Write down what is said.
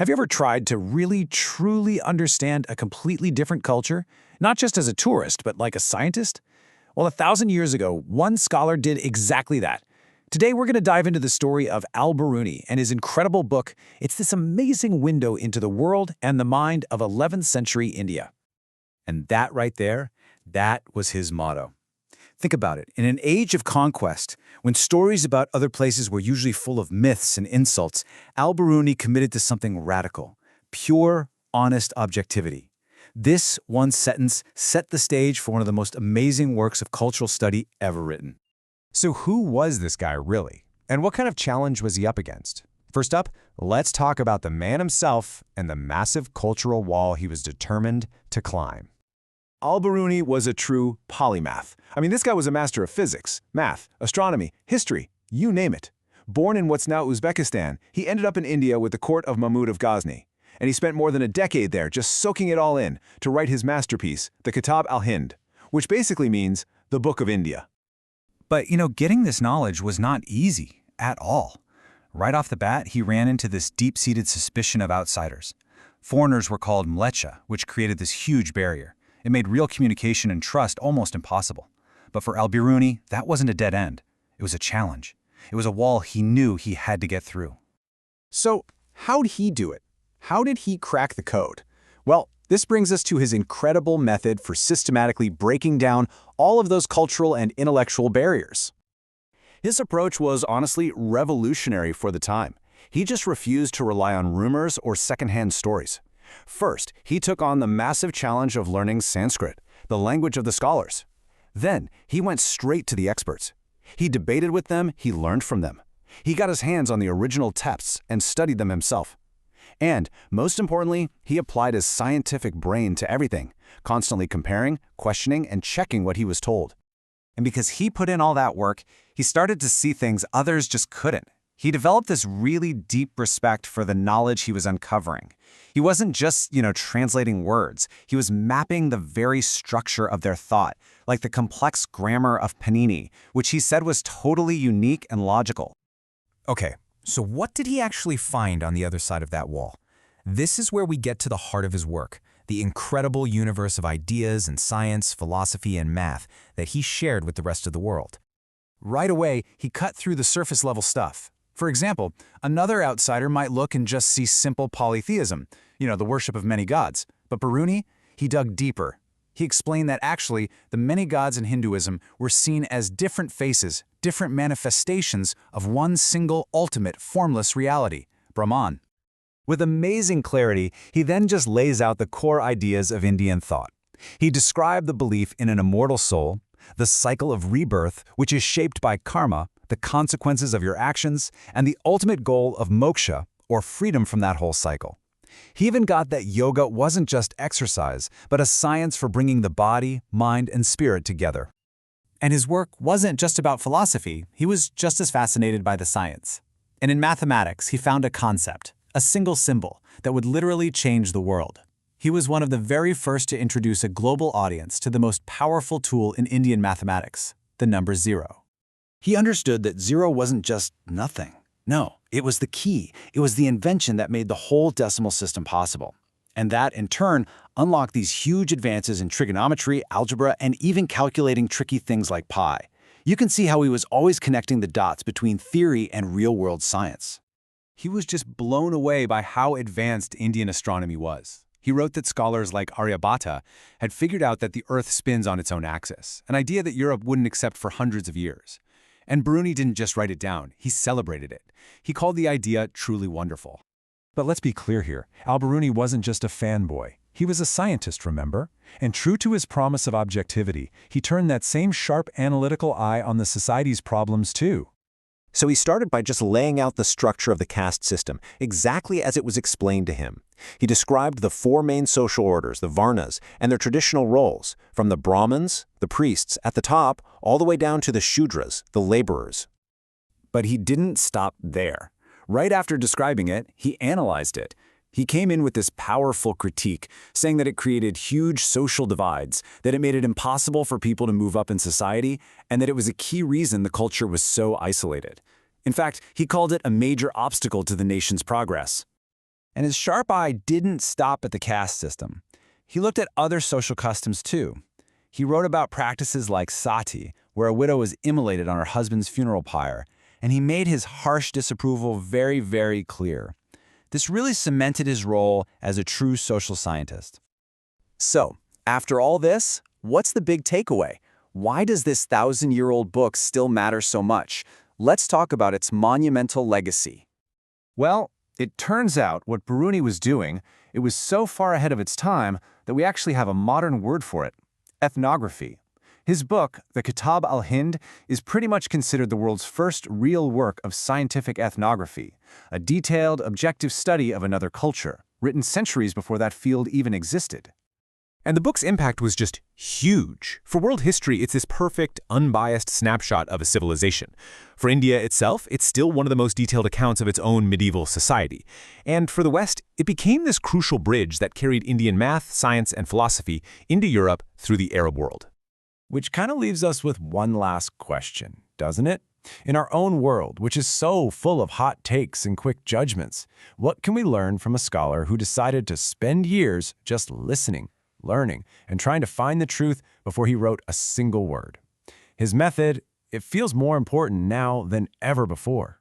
Have you ever tried to really, truly understand a completely different culture? Not just as a tourist, but like a scientist? Well, 1,000 years ago, one scholar did exactly that. Today, we're going to dive into the story of Al-Biruni and his incredible book. It's this amazing window into the world and the mind of 11th century India. And that right there, that was his motto. Think about it. In an age of conquest, when stories about other places were usually full of myths and insults, Al-Biruni committed to something radical, pure, honest objectivity. This one sentence set the stage for one of the most amazing works of cultural study ever written. So who was this guy really? And what kind of challenge was he up against? First up, let's talk about the man himself and the massive cultural wall he was determined to climb. Al-Biruni was a true polymath. This guy was a master of physics, math, astronomy, history, you name it. Born in what's now Uzbekistan, he ended up in India with the court of Mahmud of Ghazni. And he spent more than a decade there just soaking it all in to write his masterpiece, the Kitab-al-Hind, which basically means the Book of India. But, getting this knowledge was not easy at all. Right off the bat, he ran into this deep-seated suspicion of outsiders. Foreigners were called mlecha, which created this huge barrier. It made real communication and trust almost impossible. But for Al-Biruni, that wasn't a dead end. It was a challenge. It was a wall he knew he had to get through. So, how'd he do it? How did he crack the code? Well, this brings us to his incredible method for systematically breaking down all of those cultural and intellectual barriers. His approach was honestly revolutionary for the time. He just refused to rely on rumors or secondhand stories. First, he took on the massive challenge of learning Sanskrit, the language of the scholars. Then, he went straight to the experts. He debated with them, he learned from them. He got his hands on the original texts and studied them himself. And, most importantly, he applied his scientific brain to everything, constantly comparing, questioning, and checking what he was told. And because he put in all that work, he started to see things others just couldn't. He developed this really deep respect for the knowledge he was uncovering. He wasn't just, translating words. He was mapping the very structure of their thought, like the complex grammar of Panini, which he said was totally unique and logical. Okay, so what did he actually find on the other side of that wall? This is where we get to the heart of his work, the incredible universe of ideas and science, philosophy, and math that he shared with the rest of the world. Right away, he cut through the surface-level stuff. For example, another outsider might look and just see simple polytheism, the worship of many gods. But Biruni, he dug deeper. He explained that actually, the many gods in Hinduism were seen as different faces, different manifestations of one single ultimate formless reality, Brahman. With amazing clarity, he then just lays out the core ideas of Indian thought. He described the belief in an immortal soul, the cycle of rebirth, which is shaped by karma, the consequences of your actions, and the ultimate goal of moksha, or freedom from that whole cycle. He even got that yoga wasn't just exercise, but a science for bringing the body, mind, and spirit together. And his work wasn't just about philosophy, he was just as fascinated by the science. And in mathematics, he found a concept, a single symbol, that would literally change the world. He was one of the very first to introduce a global audience to the most powerful tool in Indian mathematics, the number 0. He understood that 0 wasn't just nothing. No, it was the key. It was the invention that made the whole decimal system possible. And that, in turn, unlocked these huge advances in trigonometry, algebra, and even calculating tricky things like pi. You can see how he was always connecting the dots between theory and real-world science. He was just blown away by how advanced Indian astronomy was. He wrote that scholars like Aryabhata had figured out that the Earth spins on its own axis, an idea that Europe wouldn't accept for hundreds of years. And Biruni didn't just write it down, he celebrated it. He called the idea truly wonderful. But let's be clear here, Al-Biruni wasn't just a fanboy. He was a scientist, remember? And true to his promise of objectivity, he turned that same sharp analytical eye on the society's problems too. So he started by just laying out the structure of the caste system, exactly as it was explained to him. He described the 4 main social orders, the Varnas, and their traditional roles, from the Brahmins, the priests, at the top, all the way down to the Shudras, the laborers. But he didn't stop there. Right after describing it, he analyzed it. He came in with this powerful critique, saying that it created huge social divides, that it made it impossible for people to move up in society, and that it was a key reason the culture was so isolated. In fact, he called it a major obstacle to the nation's progress. And his sharp eye didn't stop at the caste system. He looked at other social customs too. He wrote about practices like sati, where a widow was immolated on her husband's funeral pyre, and he made his harsh disapproval very, very clear. This really cemented his role as a true social scientist. So, after all this, what's the big takeaway? Why does this 1,000-year-old book still matter so much? Let's talk about its monumental legacy. Well, it turns out what Biruni was doing, it was so far ahead of its time that we actually have a modern word for it: ethnography. His book, the Kitab-al-Hind, is pretty much considered the world's first real work of scientific ethnography, a detailed, objective study of another culture, written centuries before that field even existed. And the book's impact was just huge. For world history, it's this perfect, unbiased snapshot of a civilization. For India itself, it's still one of the most detailed accounts of its own medieval society. And for the West, it became this crucial bridge that carried Indian math, science, and philosophy into Europe through the Arab world. Which kind of leaves us with one last question, doesn't it? In our own world, which is so full of hot takes and quick judgments, what can we learn from a scholar who decided to spend years just listening, learning, and trying to find the truth before he wrote a single word? His method, it feels more important now than ever before.